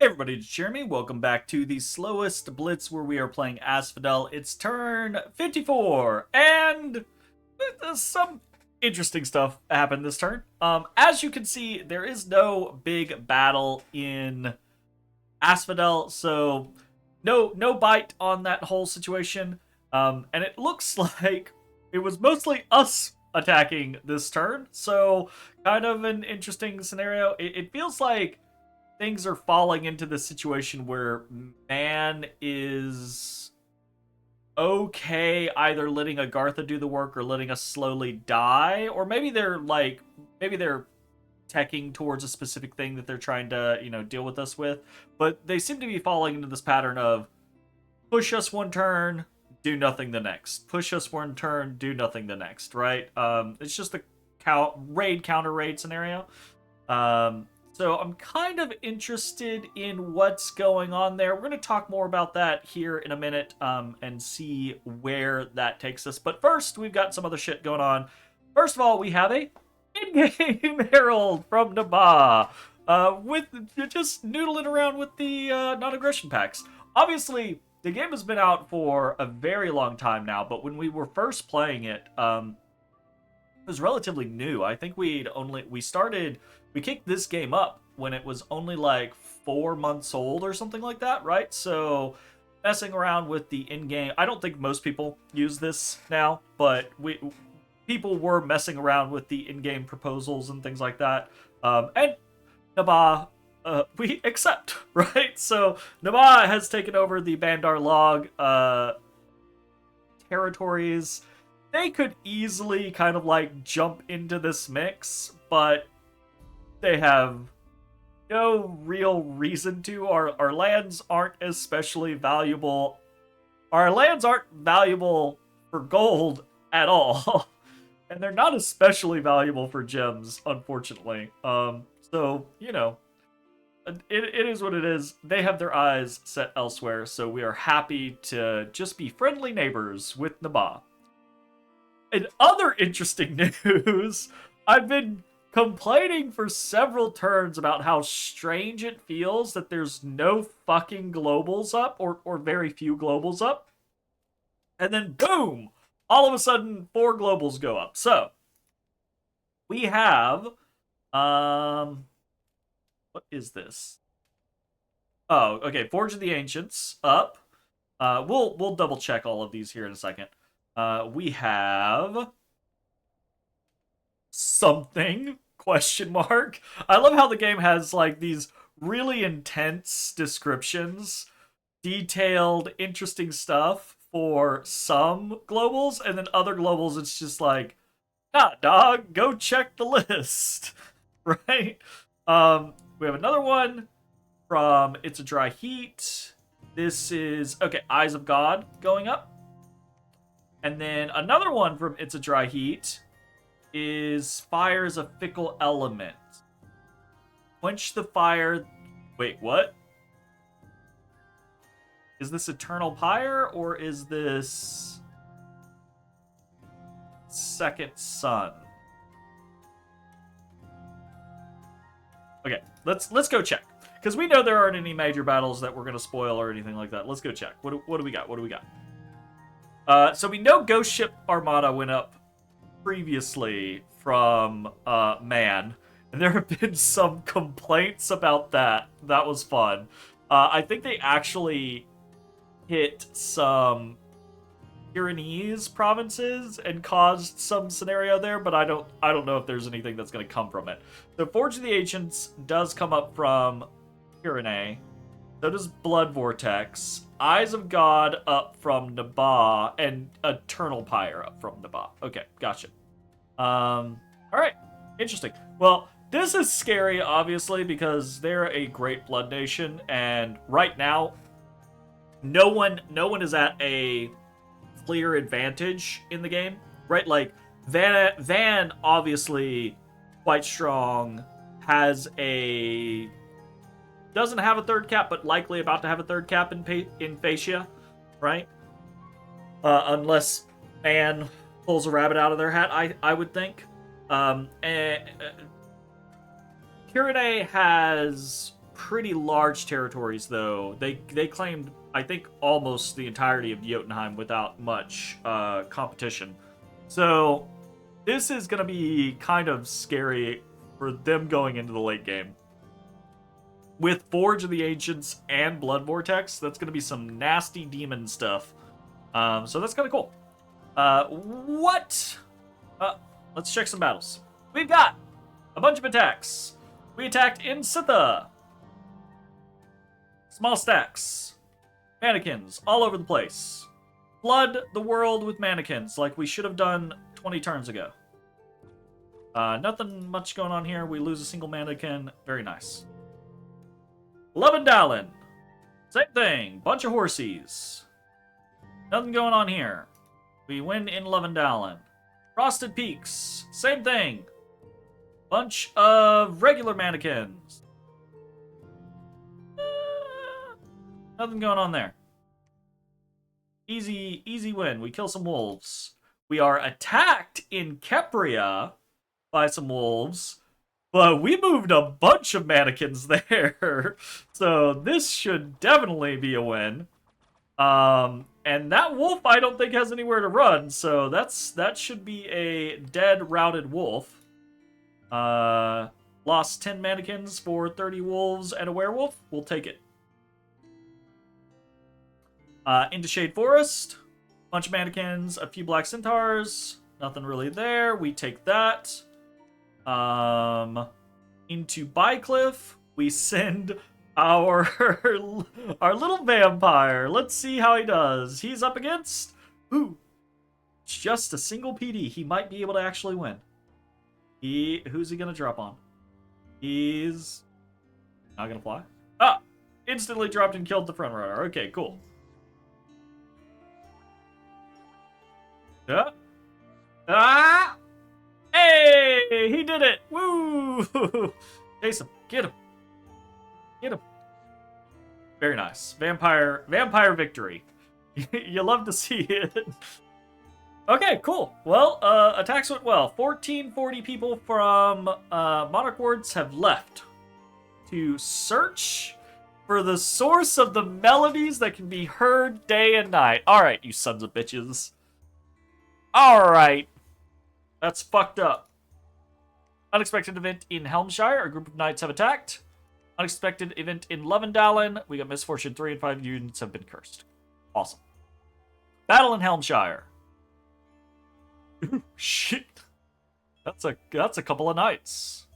Hey everybody, it's Jeremy. Welcome back to the Slowest Blitz where we are playing Asphodel. It's turn 54, and some interesting stuff happened this turn. As you can see, there is no big battle in Asphodel, so no bite on that whole situation. And it looks like it was mostly us attacking this turn, so kind of an interesting scenario. It feels like things are falling into the situation where man is okay either letting Agartha do the work or letting us slowly die, or maybe they're teching towards a specific thing that they're trying to deal with us with, but they seem to be falling into this pattern of push us one turn, do nothing the next, push us one turn, do nothing the next, right? It's just a raid counter raid scenario. So I'm kind of interested in what's going on there. We're going to talk more about that here in a minute and see where that takes us. But first, we've got some other shit going on. First of all, we have a in-game herald from Naba with just noodling around with the non-aggression packs. Obviously, the game has been out for a very long time now, but when we were first playing it, it was relatively new. I think we kicked this game up when it was only like 4 months old or something like that, right? So messing around with the in-game, I don't think most people use this now, but people were messing around with the in-game proposals and things like that. And Naba, we accept, right? So Naba has taken over the Bandar log territories. They could easily kind of like jump into this mix, but they have no real reason to. Our lands aren't especially valuable. Our lands aren't valuable for gold at all. And they're not especially valuable for gems, unfortunately. So, it is what it is. They have their eyes set elsewhere, so we are happy to just be friendly neighbors with Naba. In other interesting news, I've been complaining for several turns about how strange it feels that there's no fucking globals up, or very few globals up. And then boom! All of a sudden, 4 globals go up. So, we have, what is this? Oh, okay, Forge of the Ancients up. We'll double check all of these here in a second. We have something, question mark. I love how the game has like these really intense descriptions, detailed, interesting stuff for some globals, and then other globals it's just like, nah, dog, go check the list. Right? We have another one from It's a Dry Heat. This is, okay, Eyes of God going up. And then another one from It's a Dry Heat is Fire is a Fickle Element. Quench the fire. Wait, what? Is this Eternal Pyre or is this Second Sun? Okay, let's go check. Because we know there aren't any major battles that we're going to spoil or anything like that. Let's go check. What do we got? What do we got? So we know Ghost Ship Armada went up previously from Man, and there have been some complaints about that. That was fun. I think they actually hit some Pyrenees provinces and caused some scenario there, but I don't know if there's anything that's going to come from it. The Forge of the Ancients does come up from Pyrene. So does Blood Vortex. Eyes of God up from Naba, and Eternal Pyre up from Naba. Okay, gotcha. Alright, interesting. Well, this is scary, obviously, because they're a great blood nation, and right now, no one is at a clear advantage in the game, right? Like, Van obviously, quite strong, doesn't have a third cap, but likely about to have a third cap in Phaeacia, right? Unless Man pulls a rabbit out of their hat, I would think. Pyrene has pretty large territories, though. They claimed, I think, almost the entirety of Jotunheim without much competition. So this is going to be kind of scary for them going into the late game. With Forge of the Ancients and Blood Vortex, that's going to be some nasty demon stuff. So that's kind of cool. Let's check some battles. We've got a bunch of attacks. We attacked in Sitha. Small stacks. Mannequins all over the place. Flood the world with mannequins like we should have done 20 turns ago. Nothing much going on here. We lose a single mannequin. Very nice. Levendalen. Same thing. Bunch of horsies. Nothing going on here. We win in Levendalen. Frosted Peaks. Same thing. Bunch of regular mannequins. Nothing going on there. Easy win. We kill some wolves. We are attacked in Kepria by some wolves. But we moved a bunch of mannequins there. So this should definitely be a win. And that wolf I don't think has anywhere to run. So that should be a dead, routed wolf. Lost 10 mannequins for 30 wolves and a werewolf. We'll take it. Into Shade Forest. Bunch of mannequins, a few black centaurs. Nothing really there. We take that. Into Bycliff, we send our little vampire. Let's see how he does. He's up against just a single PD. He might be able to actually win. Who's he gonna drop on? He's not gonna fly. Instantly dropped and killed the front runner. Okay, cool. Hey, he did it! Woo! Chase him. Get him. Get him. Very nice. Vampire victory. You love to see it. Okay, cool. Well, attacks went well. 1440 people from Monarch Wards have left to search for the source of the melodies that can be heard day and night. Alright, you sons of bitches. Alright. That's fucked up. Unexpected event in Helmshire. A group of knights have attacked. Unexpected event in Levendalen. We got Misfortune 3 and 5 units have been cursed. Awesome. Battle in Helmshire. Shit. That's a couple of knights.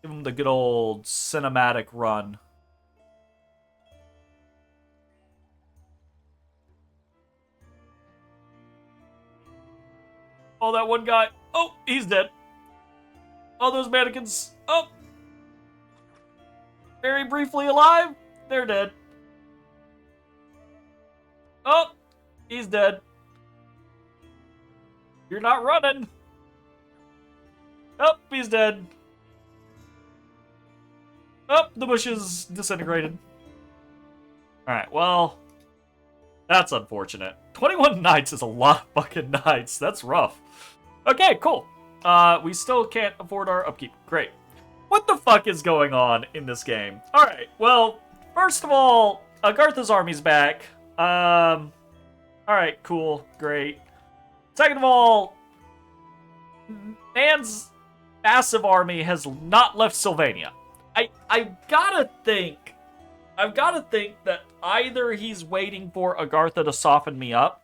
Give them the good old cinematic run. Oh, that one guy. Oh, he's dead. Oh, those mannequins. Oh. Very briefly alive. They're dead. Oh, he's dead. You're not running. Oh, he's dead. Oh, the bush is disintegrated. Alright, well, that's unfortunate. 21 knights is a lot of fucking knights. That's rough. Okay, cool. We still can't afford our upkeep. Great. What the fuck is going on in this game? Alright, well, first of all, Agartha's army's back. Alright, cool. Great. Second of all, man's massive army has not left Sylvania. I've gotta think that either he's waiting for Agartha to soften me up,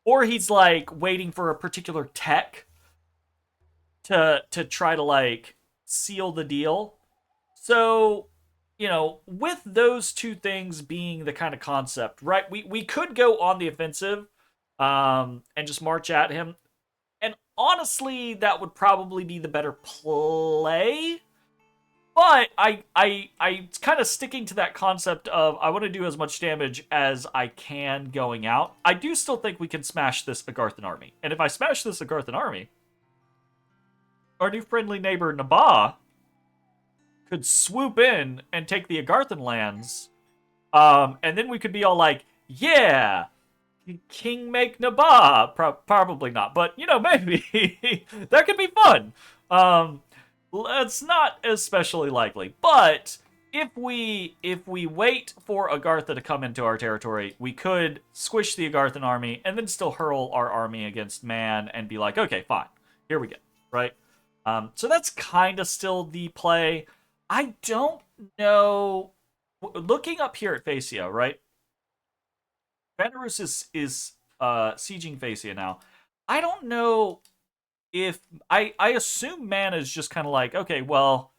or he's, like, waiting for a particular tech to try to, like, seal the deal. So, you know, with those two things being the kind of concept, right, we could go on the offensive and just march at him. And honestly, that would probably be the better play. But I kind of sticking to that concept of I want to do as much damage as I can going out. I do still think we can smash this Agarthan army. And if I smash this Agarthan army, our new friendly neighbor Nabah could swoop in and take the Agarthan lands. And then we could be all like, yeah, King Make Naba. Probably not, but you know, maybe that could be fun. It's not especially likely, but if we wait for Agartha to come into our territory, we could squish the Agarthan army and then still hurl our army against man and be like, okay, fine, here we go, right? So that's kind of still the play. I don't know. Looking up here at Phaeacia, right? Vanarus is sieging Phaeacia now. I don't know if I assume man is just kind of like, okay, well,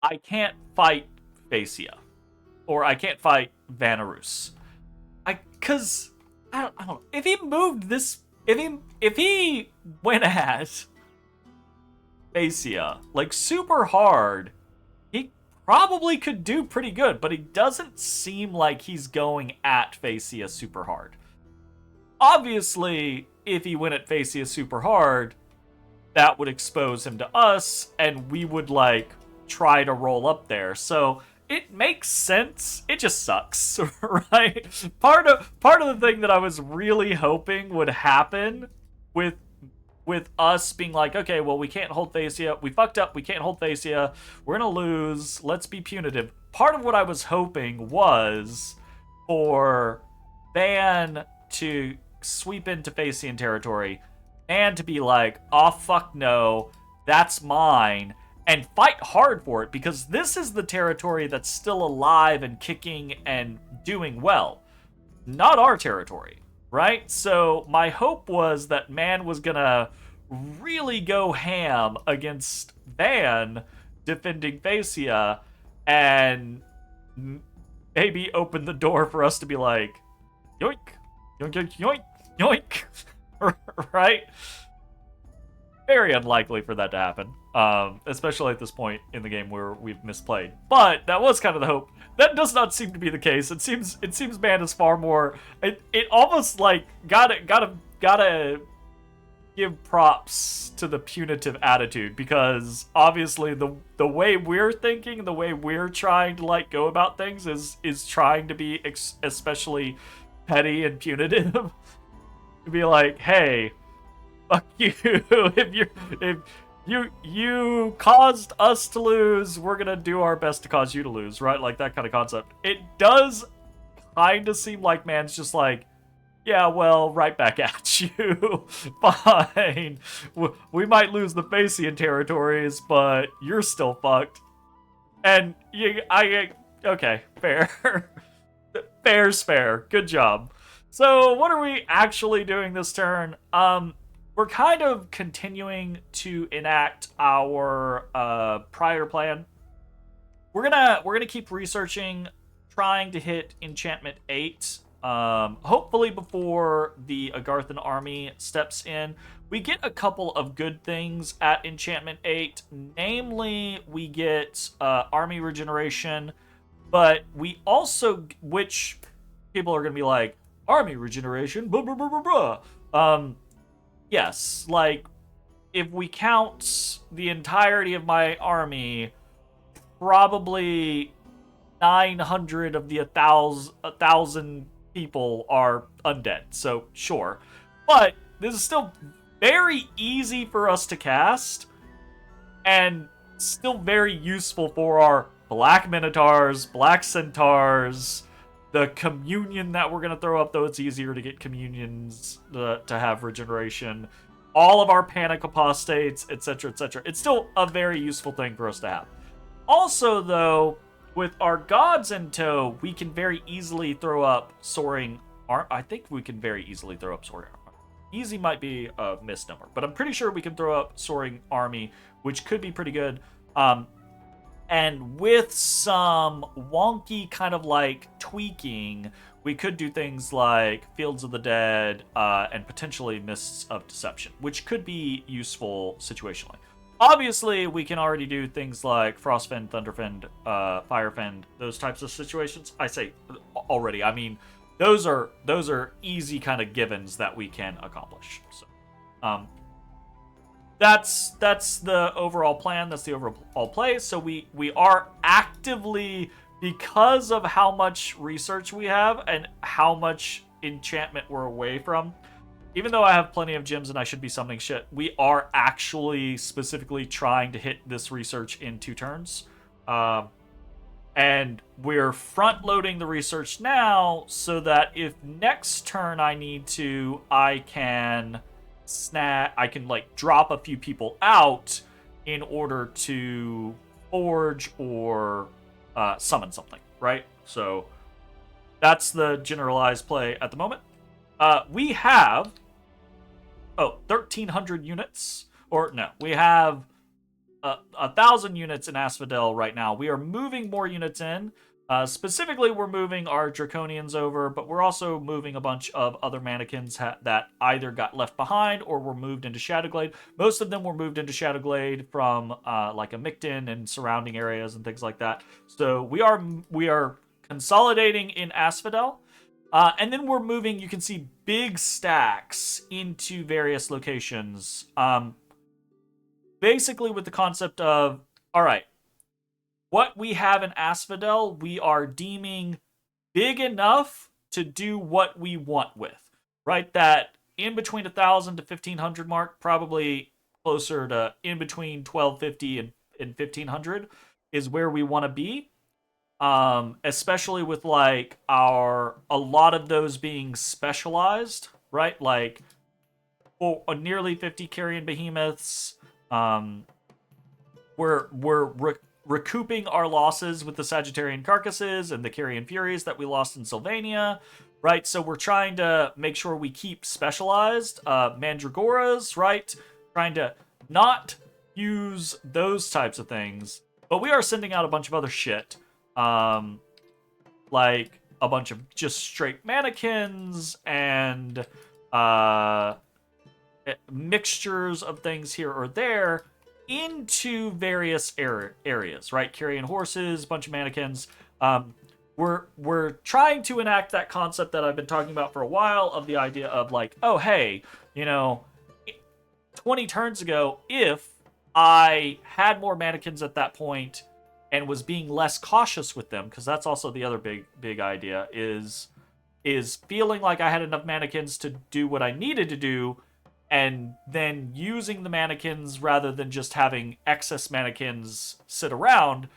I can't fight Phaeacia, or I can't fight Vanarus. Cause I don't know if he moved this, if he went at Phaeacia like super hard, he probably could do pretty good, but he doesn't seem like he's going at Phaeacia super hard. Obviously, if he went at Phaeacia super hard, that would expose him to us, and we would like try to roll up there. So it makes sense. It just sucks, right? Part of the thing that I was really hoping would happen with us being like, okay, well, we can't hold Phaeacia. We fucked up. We can't hold Phaeacia. We're gonna lose. Let's be punitive. Part of what I was hoping was for Van to sweep into Phaeacian territory and to be like, oh, fuck no, that's mine, and fight hard for it, because this is the territory that's still alive and kicking and doing well. Not our territory, right? So my hope was that man was gonna really go ham against Van defending Phaeacia and maybe open the door for us to be like, yoink, yoink, yoink, yoink, yoink, right? Very unlikely for that to happen, especially at this point in the game where we've misplayed. But that was kind of the hope. That does not seem to be the case. It seems man is far more. It almost like gotta give props to the punitive attitude, because obviously the way we're thinking, the way we're trying to like go about things is trying to be especially petty and punitive. To be like, hey, fuck you. if you caused us to lose, we're gonna do our best to cause you to lose, right? Like that kind of concept. It does kind of seem like man's just like, yeah, well, right back at you. Fine. We might lose the Phaeacian territories, but you're still fucked. And okay, fair. Fair's fair. Good job. So what are we actually doing this turn? We're kind of continuing to enact our prior plan. We're gonna keep researching, trying to hit enchantment 8. Hopefully before the Agarthan army steps in. We get a couple of good things at enchantment 8. Namely, we get army regeneration, but we also, which people are gonna be like, army regeneration, blah blah blah blah blah. Yes, like if we count the entirety of my army, probably 900 of the 1,000 people are undead. So sure, but this is still very easy for us to cast, and still very useful for our black minotaurs, black centaurs. The communion that we're going to throw up, though it's easier to get communions to have regeneration. All of our panic apostates, etc., etc. It's still a very useful thing for us to have. Also, though, with our gods in tow, we can very easily throw up soaring armor. I think we can very easily throw up soaring armor. Easy might be a misnomer, but I'm pretty sure we can throw up soaring army, which could be pretty good. And with some wonky kind of like tweaking, we could do things like Fields of the Dead and potentially Mists of Deception, which could be useful situationally. Obviously, we can already do things like Frostfend, Thunderfend, Firefend, those types of situations. I say already, I mean, those are easy kind of givens that we can accomplish. So, that's the overall plan. That's the overall play. So we are actively, because of how much research we have and how much enchantment we're away from. Even though I have plenty of gems and I should be summoning shit, we are actually specifically trying to hit this research in 2 turns. And we're front-loading the research now so that if next turn I need to, I can like drop a few people out in order to forge or summon something, right? So that's the generalized play at the moment. We have 1,300 units, or no, we have 1,000 units in Asphodel right now. We are moving more units in. Specifically, we're moving our Draconians over, but we're also moving a bunch of other mannequins that either got left behind or were moved into Shadowglade. Most of them were moved into Shadowglade from like a Micton and surrounding areas and things like that. So we are consolidating in Asphodel. And then we're moving, you can see big stacks into various locations. Basically with the concept of, all right, what we have in Asphodel, we are deeming big enough to do what we want with, right? That in between 1,000 to 1,500 mark, probably closer to in between 1,250 and 1,500 is where we want to be. Especially with like a lot of those being specialized, right? Like nearly 50 Carrion behemoths. We're recouping our losses with the Sagittarian carcasses and the Carrion Furies that we lost in Sylvania, right? So we're trying to make sure we keep specialized. Mandragoras, right? Trying to not use those types of things, but we are sending out a bunch of other shit. Like a bunch of just straight mannequins and mixtures of things here or there into various areas, right? Carrion horses, bunch of mannequins. We're trying to enact that concept that I've been talking about for a while of the idea of like, oh hey, 20 turns ago, if I had more mannequins at that point and was being less cautious with them, because that's also the other big idea, is feeling like I had enough mannequins to do what I needed to do, and then using the mannequins rather than just having excess mannequins sit around,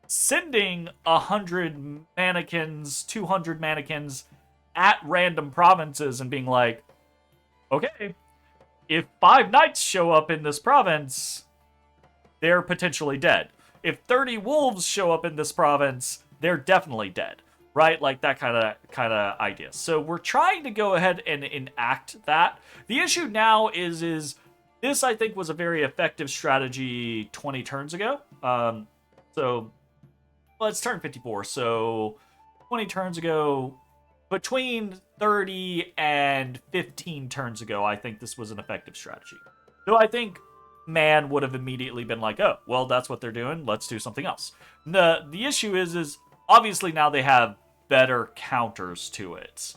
sending 100 mannequins, 200 mannequins at random provinces and being like, okay, if 5 knights show up in this province, they're potentially dead. If 30 wolves show up in this province, they're definitely dead, right? Like that kind of idea. So we're trying to go ahead and enact that. The issue now is this, I think, was a very effective strategy 20 turns ago. So let's turn 54. So 20 turns ago, between 30 and 15 turns ago, I think this was an effective strategy. So I think man would have immediately been like, oh, well, that's what they're doing, let's do something else. The issue is obviously now they have better counters to it.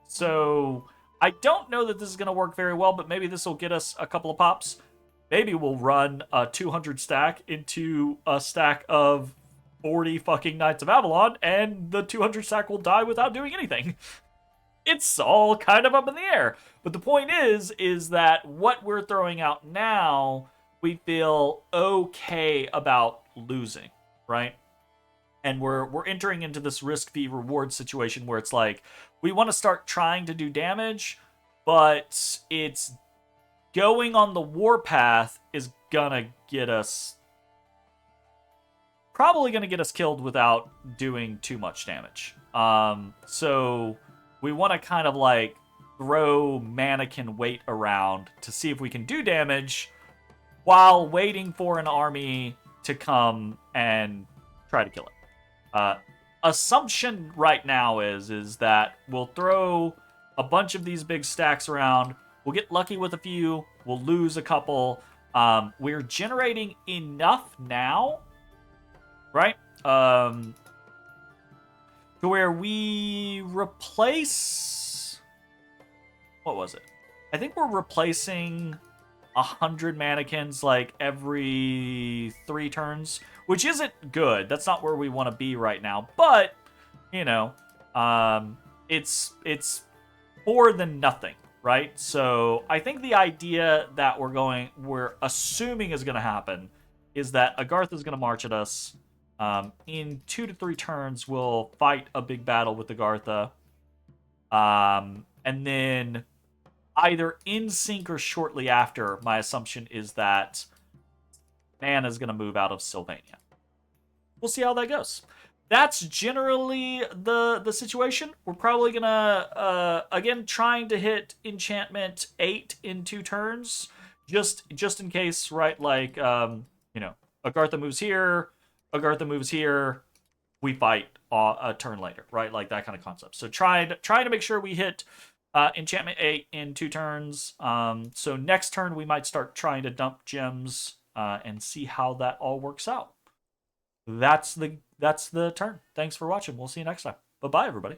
So I don't know that this is going to work very well, but maybe this will get us a couple of pops. Maybe we'll run a 200 stack into a stack of 40 fucking Knights of Avalon, and the 200 stack will die without doing anything. It's all kind of up in the air. But the point is that what we're throwing out now, we feel okay about losing, right? And we're entering into this risk v reward situation where it's like, we want to start trying to do damage, but it's going on the warpath is gonna get us, probably gonna get us killed without doing too much damage. So we want to kind of like throw mannequin weight around to see if we can do damage while waiting for an army to come and try to kill it. Assumption right now is that we'll throw a bunch of these big stacks around. We'll get lucky with a few. We'll lose a couple. We're generating enough now, right? To where we replace... What was it? I think we're replacing 100 mannequins like every 3 turns, which isn't good. That's not where we want to be right now. But, it's more than nothing, right? So I think the idea that we're assuming is going to happen is that Agartha is going to march at us. In 2 to 3 turns, we'll fight a big battle with Agartha. And then either in sync or shortly after, my assumption is that Man is going to move out of Sylvania. We'll see how that goes. That's generally the situation. We're probably going to, again, trying to hit enchantment 8 in 2 turns. Just in case, right? Like, Agartha moves here, Agartha moves here, we fight a turn later, right? Like that kind of concept. So try to make sure we hit enchantment 8 in 2 turns. So next turn we might start trying to dump gems and see how that all works out. That's the turn. Thanks for watching. We'll see you next time. Bye-bye, everybody.